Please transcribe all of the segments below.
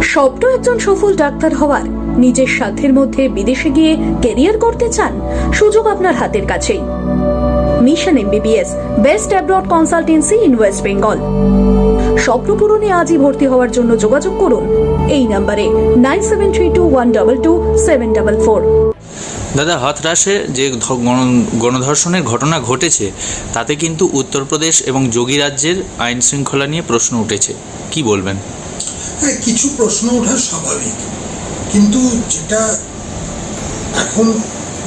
স্বপ্ন একজন সফল ডাক্তার হওয়ার, নিজের সাধ্যের মধ্যে বিদেশে গিয়ে ক্যারিয়ার করতে চান? সুযোগ আপনার হাতের কাছেই। Mission MBBS, best abroad consultancy in West Bengal. স্বপ্ন পূরণে আজই ভর্তি হওয়ার জন্য যোগাযোগ করুন এই নম্বরে 9732122744। দাদা, হাতরাসে যে গণধর্ষণের ঘটনা ঘটেছে তাতে কিন্তু উত্তরপ্রদেশ এবং যোগী রাজ্যের আইন শৃঙ্খলা নিয়ে প্রশ্ন উঠেছে, কি বলবেন? হ্যাঁ, কিছু প্রশ্ন ওঠা স্বাভাবিক, কিন্তু যেটা এখন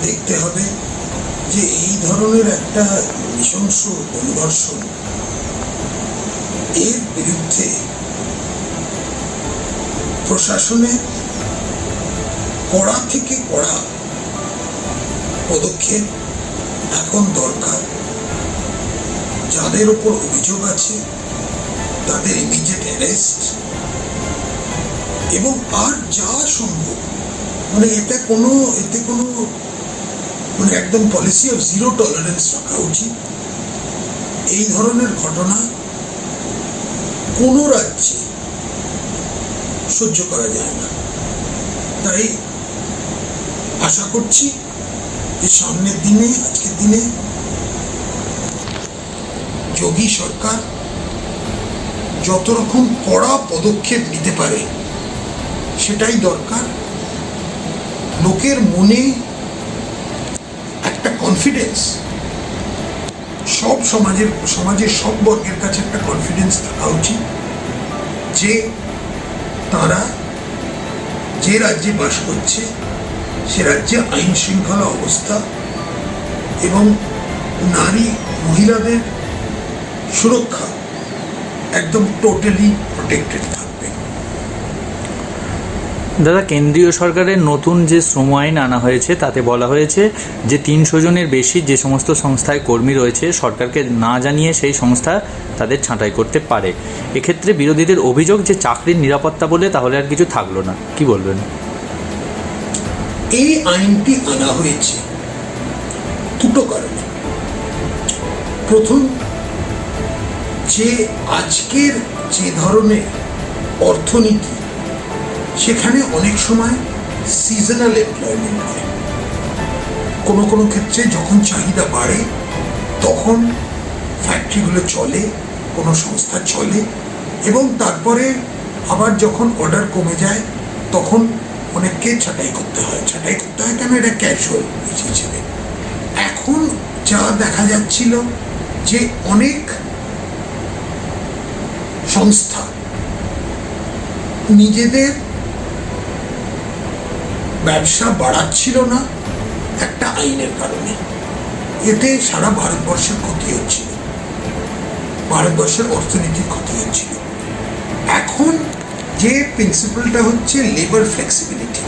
দেখতে হবে যে এই ধরনের একটা নৃশংস গণধর্ষণ, এর বিরুদ্ধে প্রশাসনের কড়া থেকে কড়া পদক্ষেপ এখন দরকার। যাদের উপর অভিযোগ আছে তাদের ইমিডিয়েট অ্যারেস্ট, এবং আর যা সম্ভব এতে কোনো একদম পলিসি অফ জিরো টলারেন্স রাখা উচিত। এই ধরনের ঘটনা কোনো রাজ্যে সহ্য করা যায় না। তাই আশা করছি যে সামনের দিনে, আজকের দিনে যোগী সরকার যত রকম কড়া পদক্ষেপ নিতে পারে সেটাই দরকার। লোকের মনে একটা কনফিডেন্স, সব সমাজের সব বর্গের কাছে একটা কনফিডেন্স থাকা উচিত যে তারা যে রাজ্যে বাস করছে সে রাজ্যে আইন শৃঙ্খলা অবস্থা এবং নারী মহিলাদের সুরক্ষা একদম টোটালি প্রোটেক্টেড থাকবে। দাদা, কেন্দ্রীয় সরকারের নতুন যে শ্রম আইন আনা হয়েছে তাতে বলা হয়েছে যে 300 জনের বেশি যে সমস্ত সংস্থায় কর্মী রয়েছে সরকারকে না জানিয়ে সেই সংস্থা তাদের ছাঁটাই করতে পারে। এক্ষেত্রে বিরোধীদের অভিযোগ যে চাকরির নিরাপত্তা বলে তাহলে আর কিছু থাকলো না, কি বলবেন? এই আইনটি আনা হয়েছে দুটো কারণে। প্রথম, যে আজকের যে ধরনের অর্থনীতি, সেখানে অনেক সময় সিজনাল এমপ্লয়মেন্ট হয়। কোনো ক্ষেত্রে যখন চাহিদা বাড়ে তখন ফ্যাক্টরিগুলো চলে, কোনো সংস্থা চলে, এবং তারপরে আবার যখন অর্ডার কমে যায় তখন অনেককে ছাঁটাই করতে হয়। কেন? এটা ক্যাজুয়াল হিসেবে। এখন যা দেখা যাচ্ছিল যে অনেক সংস্থা নিজেদের ব্যবসা বাড়াচ্ছিল না একটা আইনের কারণে। এতে সারা ভারতবর্ষের ক্ষতি হচ্ছিল, ভারতবর্ষের অর্থনীতির ক্ষতি হচ্ছিল। এখন যে প্রিন্সিপালটা হচ্ছে লেবার ফ্লেক্সিবিলিটি,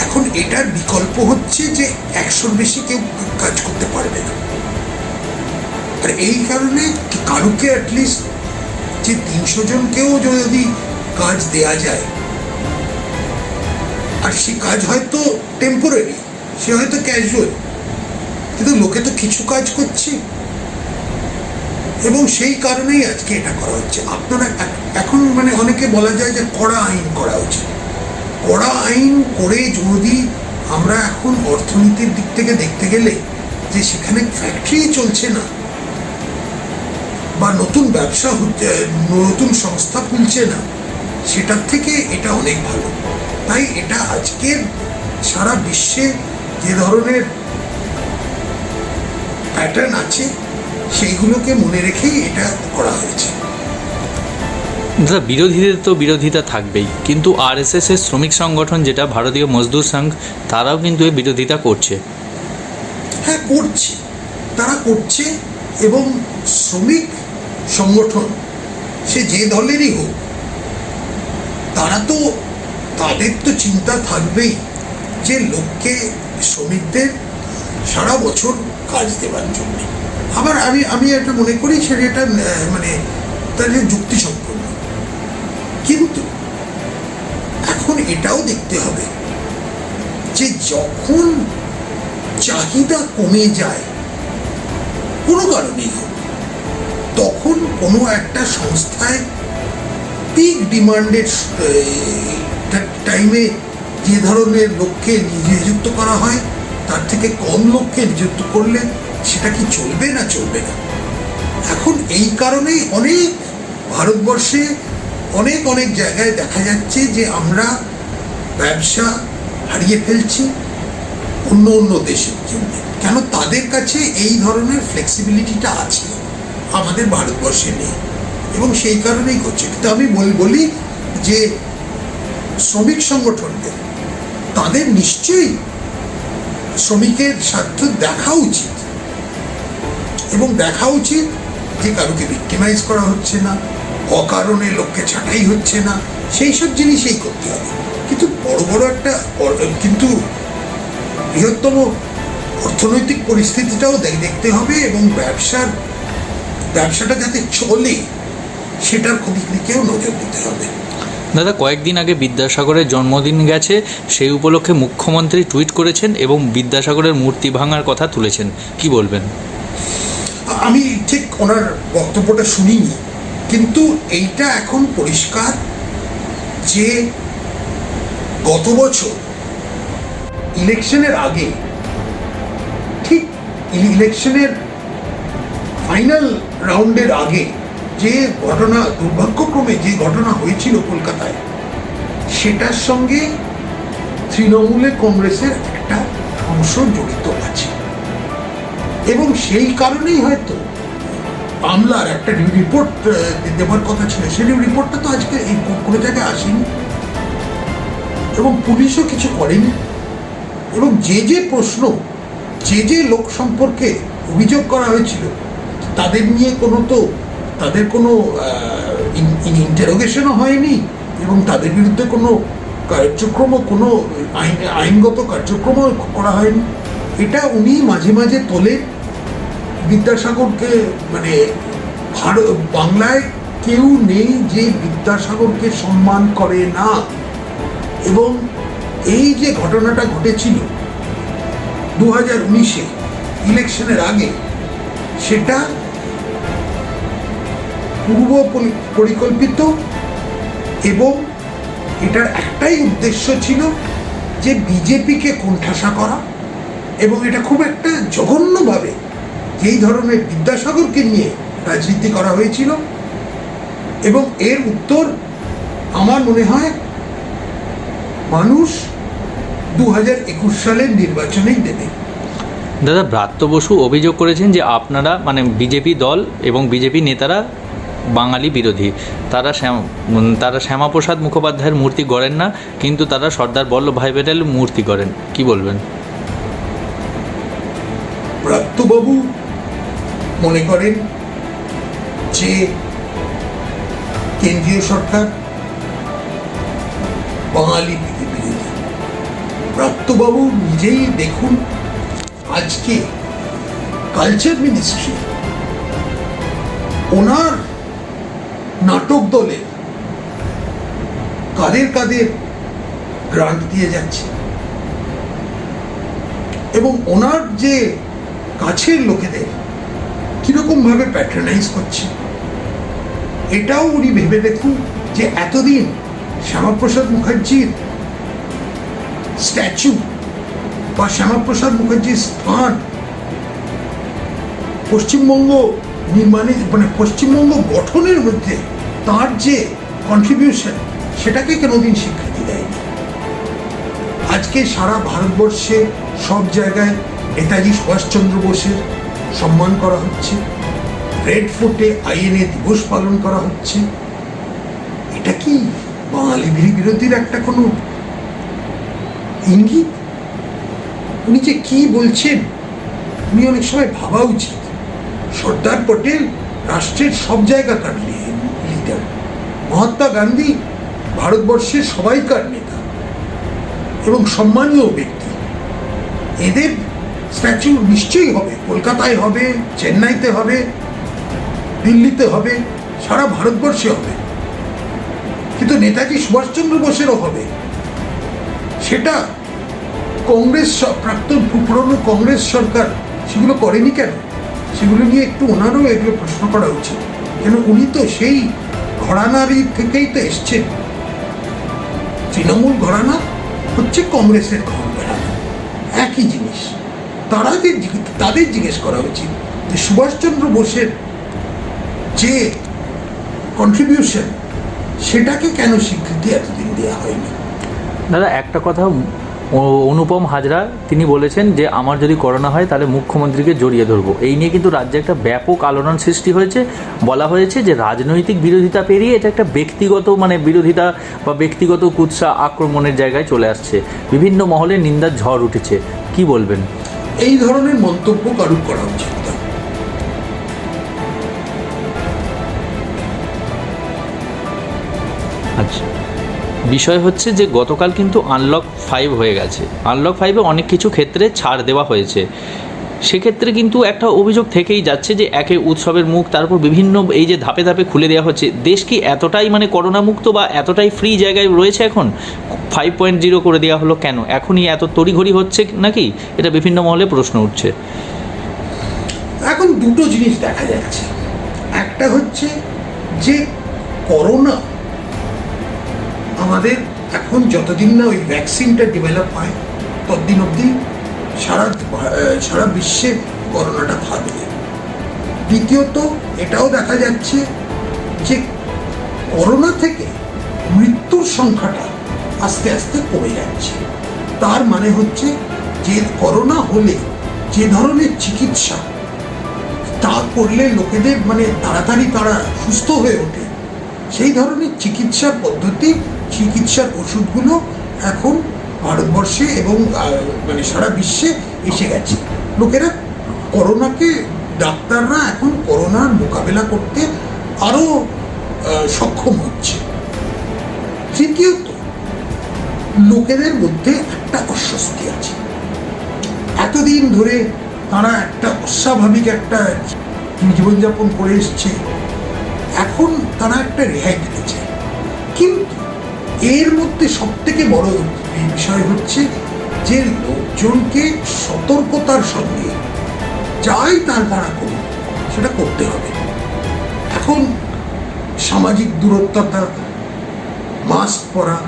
এখন এটার বিকল্প হচ্ছে যে 100-র বেশি কেউ কাজ করতে পারবে না। আর এই কারণে কারুকে অ্যাটলিস্ট যে 300 জনকেও যদি কাজ দেয়া যায়, আর সে কাজ হয়তো টেম্পোরারি, সে হয়তো ক্যাজুয়াল, কিন্তু লোকে তো কিছু কাজ করছে, এবং সেই কারণেই আজকে এটা করা হচ্ছে। আপনারা এখন অনেকে বলা যায় যে কড়া আইন করা উচিত। কড়া আইন করে যদি আমরা এখন অর্থনীতির দিক থেকে দেখতে গেলে যে সেখানে ফ্যাক্টরি চলছে না বা নতুন ব্যবসা হচ্ছে, নতুন সংস্থা খুলছে না, সেটার থেকে এটা অনেক ভালো। তাই এটা আজকের সারা বিশ্বে যে ধরনের প্যাটার্ন আছে সেইগুলোকে মনে রেখেই এটা করা হয়েছে। দাদা, বিরোধীদের তো বিরোধিতা থাকবেই, কিন্তু RSS এর শ্রমিক সংগঠন যেটা ভারতীয় মজদুর সংঘ, তারাও কিন্তু এই বিরোধিতা করছে। হ্যাঁ, করছে, তারা করছে, এবং শ্রমিক সংগঠন সে যে দলেরই হোক, তাদের তো চিন্তা থাকবেই যে লোককে, শ্রমিকদের সারা বছর কাজ দেওয়ার জন্য। আবার আমি এটা মনে করি সেটা তাদের যুক্তিসম্পন্ন, কিন্তু এখন এটাও দেখতে হবে যে যখন চাহিদা কমে যায় কোনো কারণেই হোক, তখন কোনো একটা সংস্থায় পিক ডিমান্ডের টাইমে যে ধরনের লোককে নিযুক্ত করা হয় তার থেকে কম লোককে নিযুক্ত করলে সেটা কি চলবে না চলবে না। এখন এই কারণেই অনেক ভারতবর্ষে অনেক অনেক জায়গায় দেখা যাচ্ছে যে আমরা ব্যবসা হারিয়ে ফেলছি অন্য অন্য দেশের জন্য। কেন তাদের কাছে এই ধরনের ফ্লেক্সিবিলিটিটা আছে, আমাদের ভারতবর্ষে নেই, এবং সেই কারণেই করছে। কিন্তু আমি বলি যে শ্রমিক সংগঠনকে তাদের নিশ্চয়ই শ্রমিকের স্বার্থ দেখা উচিত, এবং দেখা উচিত যে কারোকে ভিক্টিমাইজ করা হচ্ছে না, অকারণে লোককে ছাঁটাই হচ্ছে না, সেই সব জিনিসই করতে হবে। কিন্তু বড় বড় একটা কিন্তু বৃহত্তম অর্থনৈতিক পরিস্থিতিটাও দেখতে হবে, এবং ব্যবসাটা যাতে চলে সেটার দিকেও নজর দিতে হবে। দাদা, কয়েকদিন আগে বিদ্যাসাগরের জন্মদিন গেছে, সেই উপলক্ষে মুখ্যমন্ত্রী টুইট করেছেন এবং বিদ্যাসাগরের মূর্তি ভাঙার কথা তুলেছেন, কি বলবেন? আমি ঠিক ওনার বক্তব্যটা শুনিনি, কিন্তু এইটা এখন পরিষ্কার যে গত বছর ইলেকশনের আগে, ঠিক ইলেকশনের ফাইনাল রাউন্ডের আগে যে ঘটনা, দুর্ভাগ্যক্রমে যে ঘটনা হয়েছিল কলকাতায়, সেটার সঙ্গে তৃণমূলের কংগ্রেসের একটা অংশ জড়িত আছে, এবং সেই কারণেই হয়তো আমলার একটা রিপোর্ট দেওয়ার কথা ছিল, সেই রিপোর্টটা তো আজকে এই কোনো জায়গায় আসেনি, এবং পুলিশও কিছু করেনি। এবং যে প্রশ্ন, যে লোক সম্পর্কে অভিযোগ করা হয়েছিল, তাদের নিয়ে তাদের কোনো ইন্টারোগেশনও হয়নি, এবং তাদের বিরুদ্ধে কোনো আইনগত কার্যক্রমও করা হয়নি। এটা উনি মাঝে মাঝে তোলেন। বিদ্যাসাগরকে মানে বাংলায় কেউ নেই যে বিদ্যাসাগরকে সম্মান করে না, এবং এই যে ঘটনাটা ঘটেছিল 2019-এ ইলেকশনের আগে, সেটা পূর্ব পরিকল্পিত, এবং এটার একটাই উদ্দেশ্য ছিল যে বিজেপিকে কোণঠাসা করা, এবং এটা খুব একটা জঘন্যভাবে যেই ধরনের বিদ্যাসাগরকে নিয়ে রাজনীতি করা হয়েছিল, এবং এর উত্তর আমার মনে হয় মানুষ 2021 সালের নির্বাচনেই দেবে। দাদা, ব্রাত্য বসু অভিযোগ করেছেন যে আপনারা মানে বিজেপি দল এবং বিজেপি নেতারা বাঙালি বিরোধী, তারা শ্যামাপ্রসাদ মুখোপাধ্যায়ের মূর্তি গড়েন না, কিন্তু তারা সর্দার বল্লভভাই প্যাটেল মূর্তি গড়েন, কি বলবেন? ব্রাত্যবাবু মনে করেন যে কেন্দ্রীয় সরকার বাঙালি বিরোধী। ব্রাত্যবাবু নিজেই দেখুন, আজকে কালচার মিনিস্ট্রি ওনার নাটক দলে কাদের গ্রান্ট দিয়ে যাচ্ছে, এবং ওনার যে কাছের লোকেদের কিরকম ভাবে প্যাট্রনাইজ করছে, এটাও উনি ভেবে দেখুন যে এতদিন শ্যামাপ্রসাদ মুখার্জির স্ট্যাচু বা শ্যামাপ্রসাদ মুখার্জির স্থান পশ্চিমবঙ্গ নির্মাণে, মানে পশ্চিমবঙ্গ গঠনের মধ্যে তার যে কন্ট্রিবিউশন, সেটাকে কোনোদিন স্বীকৃতি দেয়নি। আজকে সারা ভারতবর্ষে সব জায়গায় নেতাজি সুভাষচন্দ্র বোসের সম্মান করা হচ্ছে, রেড ফোর্টে INA দিবস পালন করা হচ্ছে। এটা কি বাঙালি বিরোধীর একটা কোনো ইঙ্গিত? উনি যে কি বলছেন, উনি অনেক সময় ভাবা উচিত। সর্দার পটেল রাষ্ট্রের সব জায়গাকার লিডার, মহাত্মা গান্ধী ভারতবর্ষের সবাইকার নেতা এবং সম্মানীয় ব্যক্তি। এদের স্ট্যাচু নিশ্চয়ই হবে, কলকাতায় হবে, চেন্নাইতে হবে, দিল্লিতে হবে, সারা ভারতবর্ষে হবে, কিন্তু নেতাজি সুভাষচন্দ্র বোসেরও হবে। সেটা কংগ্রেস, প্রাক্তন পুরনো কংগ্রেস সরকার সেগুলো করেনি কেন? সেগুলো নিয়ে একটু ওনারও এগুলো প্রশ্ন করা উচিত, কেন উনি তো সেই ঘরানারই থেকেই তো এসছে। তৃণমূল ঘরানা হচ্ছে কংগ্রেসের ঘরানা, একই জিনিস। তাদের জিজ্ঞেস করা উচিত যে সুভাষচন্দ্র বোসের যে কন্ট্রিবিউশন, সেটাকে কেন স্বীকৃতি এতদিন দেওয়া হয়নি। দাদা একটা কথা, অনুপম হাজরা তিনি বলেছেন যে আমার যদি করোনা হয় তাহলে মুখ্যমন্ত্রীকে জড়িয়ে ধরবো। এই নিয়ে কিন্তু রাজ্যে একটা ব্যাপক আলোড়ন সৃষ্টি হয়েছে। বলা হয়েছে যে রাজনৈতিক বিরোধিতা পেরিয়ে এটা একটা ব্যক্তিগত বিরোধিতা বা ব্যক্তিগত কুৎসা আক্রমণের জায়গায় চলে আসছে। বিভিন্ন মহলে নিন্দার ঝড় উঠেছে, কি বলবেন? এই ধরনের মন্তব্য কারুর করা উচিত না। আচ্ছা, বিষয় হচ্ছে যে গতকাল কিন্তু আনলক 5 হয়ে গেছে। আনলক 5-এ অনেক কিছু ক্ষেত্রে ছাড় দেওয়া হয়েছে। সেক্ষেত্রে কিন্তু একটা অভিযোগ থেকেই যাচ্ছে যে একে উৎসবের মুখ, তারপর বিভিন্ন এই যে ধাপে ধাপে খুলে দেওয়া হচ্ছে, দেশ কি এতটাই করোনা মুক্ত বা এতটাই ফ্রি জায়গায় রয়েছে এখন? 5.0 করে দেওয়া হলো কেন? এখনই এত তড়িঘড়ি হচ্ছে নাকি? এটা বিভিন্ন মহলে প্রশ্ন উঠছে। এখন দুটো জিনিস দেখা যাচ্ছে। একটা হচ্ছে যে করোনা আমাদের এখন যতদিন না ওই ভ্যাকসিনটা ডেভেলপ হয় ততদিন অবধি সারা বিশ্বে করোনাটা থাকবে। দ্বিতীয়ত এটাও দেখা যাচ্ছে যে করোনা থেকে মৃত্যুর সংখ্যাটা আস্তে আস্তে কমে যাচ্ছে। তার মানে হচ্ছে যে করোনা হলে যে ধরনের চিকিৎসা তা করলে লোকেদের তাড়াতাড়ি তারা সুস্থ হয়ে ওঠে, সেই ধরনের চিকিৎসার পদ্ধতি, চিকিৎসার ওষুধগুলো এখন ভারতবর্ষে এবং সারা বিশ্বে এসে গেছে। লোকেরা ডাক্তাররা এখন করোনার মোকাবেলা করতে আরো সক্ষম হচ্ছে। তৃতীয়ত লোকেদের মধ্যে একটা অস্বস্তি আছে। এতদিন ধরে তারা একটা অস্বাভাবিক একটা জীবনযাপন করে এসছে, এখন তারা একটা রেহাই দিতে চায়। কিন্তু এর মধ্যে সব থেকে বড় বিষয় হচ্ছে যে লোকজনকে সতর্কতার সঙ্গে যাই তার দ্বারা করুন সেটা করতে হবে। এখন সামাজিক দূরত্বতা, মাস্ক পরা,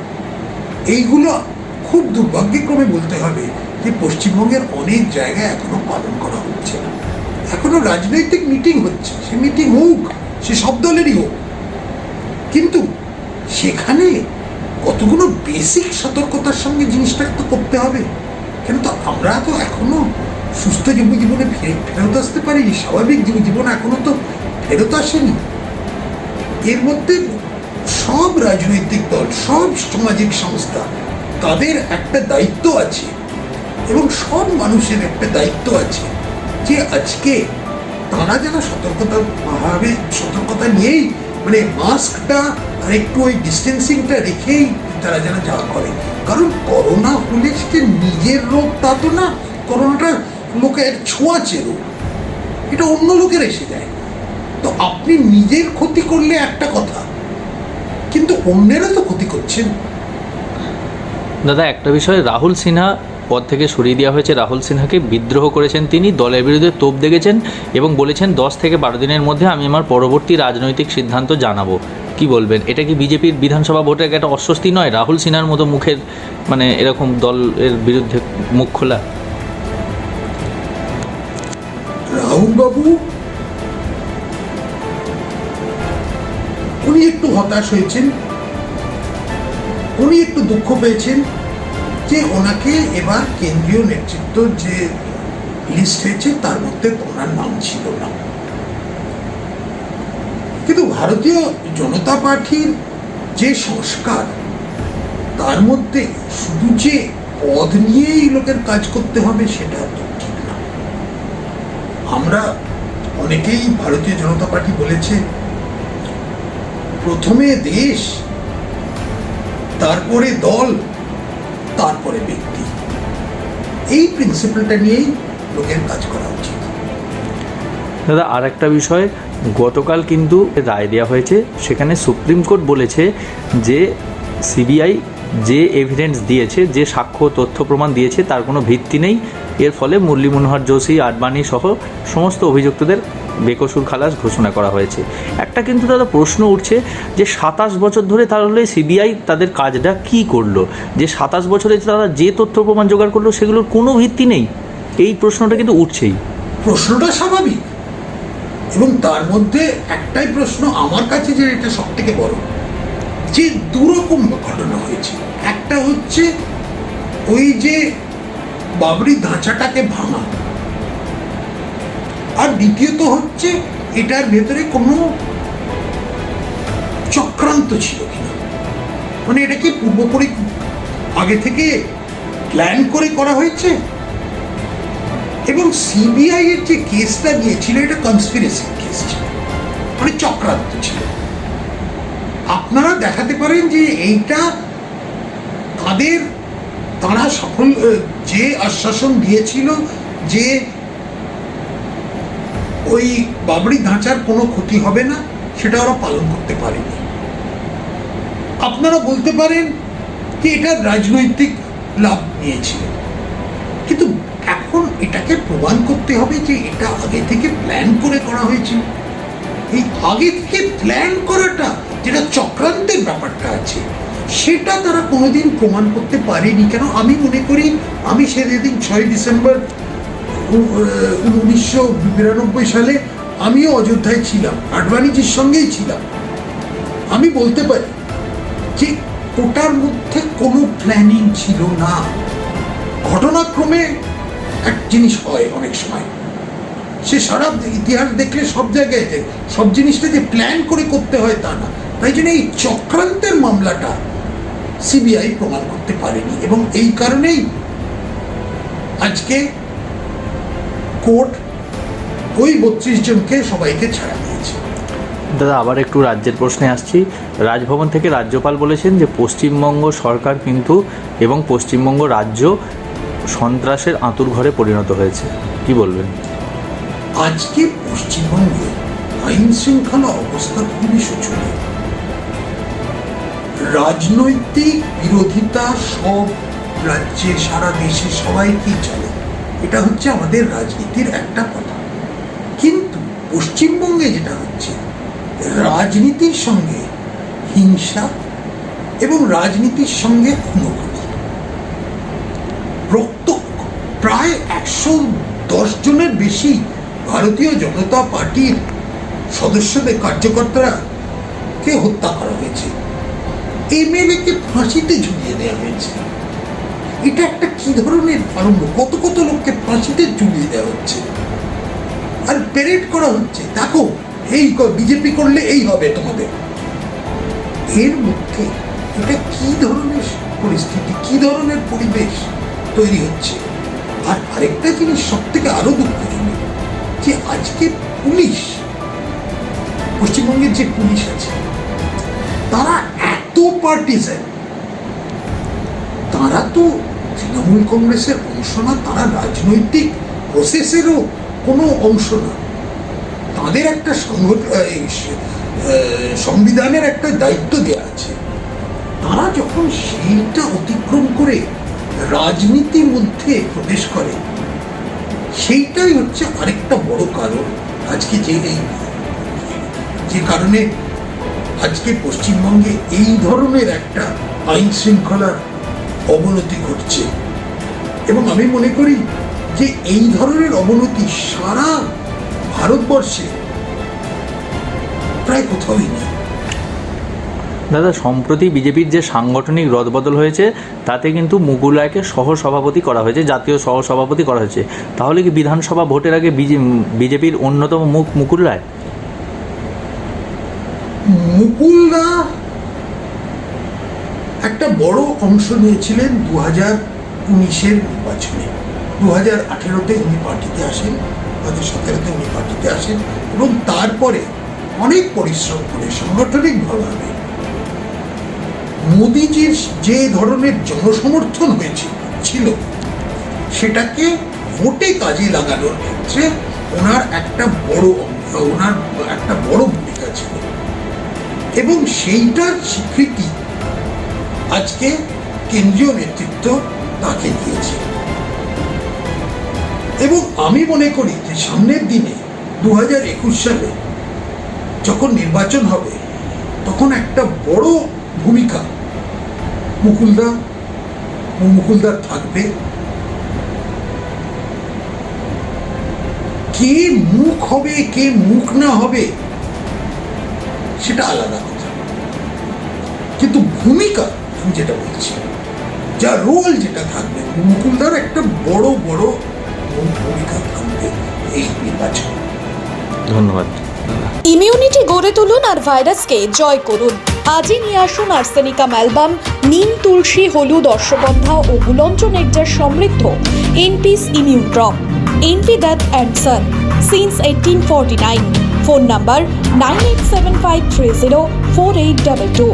এইগুলো খুব দুর্ভাগ্যক্রমে বলতে হবে যে পশ্চিমবঙ্গের অনেক জায়গায় এখনো পালন করা হচ্ছে না। এখনো রাজনৈতিক মিটিং হচ্ছে, সে মিটিং হোক, সে সব দলেরই হোক, কিন্তু সেখানে কতগুলো বেসিক সতর্কতার সঙ্গে জিনিসটা তো করতে হবে। কেন তো আমরা তো এখনো সুস্থ জীবনে ফেরত আসতে পারিনি, স্বাভাবিক জীবন এখনো তো ফেরত আসেনি। এর মধ্যে সব রাজনৈতিক দল, সব সামাজিক সংস্থা, তাদের একটা দায়িত্ব আছে এবং সব মানুষের একটা দায়িত্ব আছে যে আজকে তারা যেন সতর্কতা নিয়েই মাস্কটা আর একটু ওই ডিস্টেন্সিংটা রেখেই তারা যেন যা করে। কারণ করোনা হলে সে নিজের রোগ তা তো না, করোনাটা লোকের ছোঁয়াচে রোগ, এটা অন্য লোকের এসে যায়। তো আপনি নিজের ক্ষতি করলে একটা কথা, কিন্তু অন্যেরও তো ক্ষতি করছেন। দাদা একটা বিষয়, রাহুল সিনহা পদ থেকে সরিয়ে দেওয়া হয়েছে। রাহুল সিনহাকে বিদ্রোহ করেছেন তিনি, দলের বিরুদ্ধে তোপ দেখেছেন এবং বলেছেন 10 থেকে 12 দিনের মধ্যে আমি আমার পরবর্তী রাজনৈতিক সিদ্ধান্ত জানাবো। কি বলবেন, এটা কি বিজেপির বিধানসভা ভোটের একটা অস্বস্তি নয়? রাহুল সিনহার মতো মুখের এরকম দলের বিরুদ্ধে মুখ খোলা। রাহুল বাবু উনি একটু হতাশ হয়েছেন, উনি একটু দুঃখ পেয়েছেন যে ওনাকে এবার কেন্দ্রীয় নেতৃত্ব যে লিস্ট হয়েছে তার মধ্যে ওনার নাম ছিল না। কিন্তু ভারতীয় জনতা পার্টির যে সংস্কার, তার মধ্যে শুধু যে পদ নিয়েই লোকের কাজ করতে হবে সেটা তো ঠিক না। আমরা অনেকেই ভারতীয় জনতা পার্টি বলেছে প্রথমে দেশ, তারপরে দল, তারপরে ব্যক্তি। এই প্রিন্সিপালটা নিয়েই লোকের কাজ করা উচিত। দাদা আর একটা বিষয়, গতকাল কিন্তু রায় দেওয়া হয়েছে, সেখানে সুপ্রিম কোর্ট বলেছে যে সিবিআই যে এভিডেন্স দিয়েছে, যে সাক্ষ্য তথ্য প্রমাণ দিয়েছে তার কোনো ভিত্তি নেই। এর ফলে মুরলী মনোহর যোশী, আডবাণী সহ সমস্ত অভিযুক্তদের বেকসুর খালাস ঘোষণা করা হয়েছে। একটা কিন্তু দাদা প্রশ্ন উঠছে যে 27 বছর ধরে তাহলে সিবিআই তাদের কাজটা কি করলো, যে 27 বছরে তারা যে তথ্য প্রমাণ জোগাড় করলো সেগুলোর কোনো ভিত্তি নেই, এই প্রশ্নটা কিন্তু উঠছেই। প্রশ্নটা স্বাভাবিক, এবং তার মধ্যে একটাই প্রশ্ন আমার কাছে যে এটা সব থেকে বড়, যে দুরকম ঘটনা হয়েছে। একটা হচ্ছে ওই যে বাবরি ধাঁচাটাকে ভাঙা, আর দ্বিতীয়ত হচ্ছে এটার ভেতরে কোনো চক্রান্ত ছিল কিনা, মানে এটা কি আগে থেকে প্ল্যান করে করা হয়েছে। এবং সিবিআই এর যে কেসটা দিয়েছিল এটা কনস্পিরেসি কেস ছিল, মানে চক্রান্ত ছিল। আপনারা দেখাতে পারেন যে এইটা তারা সফল, যে আশ্বাসন দিয়েছিল যে ওই বাবরি ধাঁচার কোনো ক্ষতি হবে না, সেটা ওরা পালন করতে পারেনি। আপনারা বলতে পারেন যে এটা রাজনৈতিক লাভ নিয়েছিল, কিন্তু এখন এটাকে প্রমাণ করতে হবে যে এটা আগে থেকে প্ল্যান করে করা হয়েছিল। এই আগে থেকে প্ল্যান করাটা, যেটা চক্রান্তের ব্যাপারটা আছে, সেটা তারা কোনোদিন প্রমাণ করতে পারেনি। কেন আমি মনে করি, আমি সেদিন 6 ডিসেম্বর 1992 সালে আমিও অযোধ্যায় ছিলাম, আডবাণীজির সঙ্গেই ছিলাম। আমি বলতে পারি যে ওটার মধ্যে কোনো প্ল্যানিং ছিল না। ঘটনাক্রমে এক জিনিস হয় অনেক সময়, সে সারা ইতিহাস দেখলে সব জায়গায় সব জিনিসটা যে প্ল্যান করে করতে হয় তা না। তাই জন্য এই চক্রান্তের মামলাটা সিবিআই প্রমাণ করতে পারেনি, এবং এই কারণেই আজকে কোর্ট ওই 32 জনকে সবাইকে ছাড়া দিয়েছে। দাদা আবার একটু রাজ্যের প্রশ্নে আসছি। রাজভবন থেকে রাজ্যপাল বলেছেন যে পশ্চিমবঙ্গ সরকার কিন্তু এবং পশ্চিমবঙ্গ রাজ্য সন্ত্রাসের আঁতুড়ঘরে পরিণত হয়েছে, কি বলবেন? আজকে পশ্চিমবঙ্গে আইন শৃঙ্খলা অবস্থা খুবই শোচনীয়। রাজনৈতিক বিরোধিতা সব রাজ্যে, সারা দেশে সবাইকেই চলে, এটা হচ্ছে আমাদের রাজনীতির একটা কথা। কিন্তু পশ্চিমবঙ্গে যেটা হচ্ছে, রাজনীতির সঙ্গে হিংসা এবং রাজনীতির সঙ্গে খুনোখুনি, রক্ত, প্রায় 110 জনের বেশি ভারতীয় জনতা পার্টির সদস্যদের, কার্যকর্তাকে হত্যা করা হয়েছে, এমএলএ কে ফাঁসিতে ঝুলিয়ে দেওয়া হয়েছে। এটা একটা কি ধরনের আরম্ভ? কত কত লোককে ফাঁসিতে ঝুলিয়ে দেওয়া হচ্ছে, আর প্যারেড করা হচ্ছে, দেখো এই বিজেপি করলে এই হবে তোমাদের। এর মধ্যে এটা কি ধরনের পরিস্থিতি, কি ধরনের পরিবেশ তৈরি হচ্ছে? আর আরেকটা জিনিস সব থেকে আরো দুঃখজনক, যে আজকে পুলিশ, পশ্চিমবঙ্গের যে পুলিশ আছে, তারা এত পার্টিসান, তারা তো তৃণমূল কংগ্রেসের অংশ না, তারা রাজনৈতিক প্রসেসেরও কোনো অংশ না। তাদের একটা সংবিধানের একটা দায়িত্ব দেওয়া আছে। তারা যখন সেইটা অতিক্রম করে রাজনীতির মধ্যে প্রবেশ করে, সেইটাই হচ্ছে আরেকটা বড় কারণ আজকে যে কারণে আজকে পশ্চিমবঙ্গে এই ধরনের একটা আইন শৃঙ্খলার অবনতি ঘটছে। এবং আমি মনে করি যে এই ধরনের অবনতি সারা ভারতবর্ষে প্রায় কোথাওই নেই। দাদা সম্প্রতি বিজেপির যে সাংগঠনিক রদবদল হয়েছে তাতে কিন্তু মুকুল রায়কে সহসভাপতি করা হয়েছে, জাতীয় সহসভাপতি করা হয়েছে। তাহলে কি বিধানসভা ভোটের আগে বিজেপির অন্যতম মুখ মুকুল রায়? মুকুলরা একটা বড় অংশ নিয়েছিলেন 2019-এর নির্বাচনে। 2018-তে উনি পার্টিতে আসেন, 2017-তে উনি পার্টিতে আসেন, এবং তারপরে অনেক পরিশ্রম করে সাংগঠনিকভাবে মোদিজির যে ধরনের জনসমর্থন ছিল সেটাকে ভোটে কাজে লাগানোর ক্ষেত্রে ওনার একটা বড় ভূমিকা ছিল, এবং সেইটার স্বীকৃতি আজকে কেন্দ্রীয় নেতৃত্ব তাকে দিয়েছে। এবং আমি মনে করি যে সামনের দিনে 2021 সালে যখন নির্বাচন হবে তখন একটা বড় ভূমিকা মুকুলদার থাকবে। কে মুখ হবে কে মুখ না হবে সেটা আলাদা কথা, কিন্তু ভূমিকা আমি যেটা বলছি, যা রোল যেটা থাকবে, মুকুলদার একটা বড় ভূমিকা থাকবে এই নির্বাচনে। ধন্যবাদ। ইমিউনিটি গড়ে তুলুন আর ভাইরাসকে জয় করুন। আজই নিয়ে আসুন আর্সেনিকাম অ্যালবাম, নিম, তুলসী, হলুদ, অশ্বগন্ধা ও গুলঞ্চ নেকটার সমৃদ্ধ NP's immune drop, NP Dutt and son since 1849। Phone number 9875304822।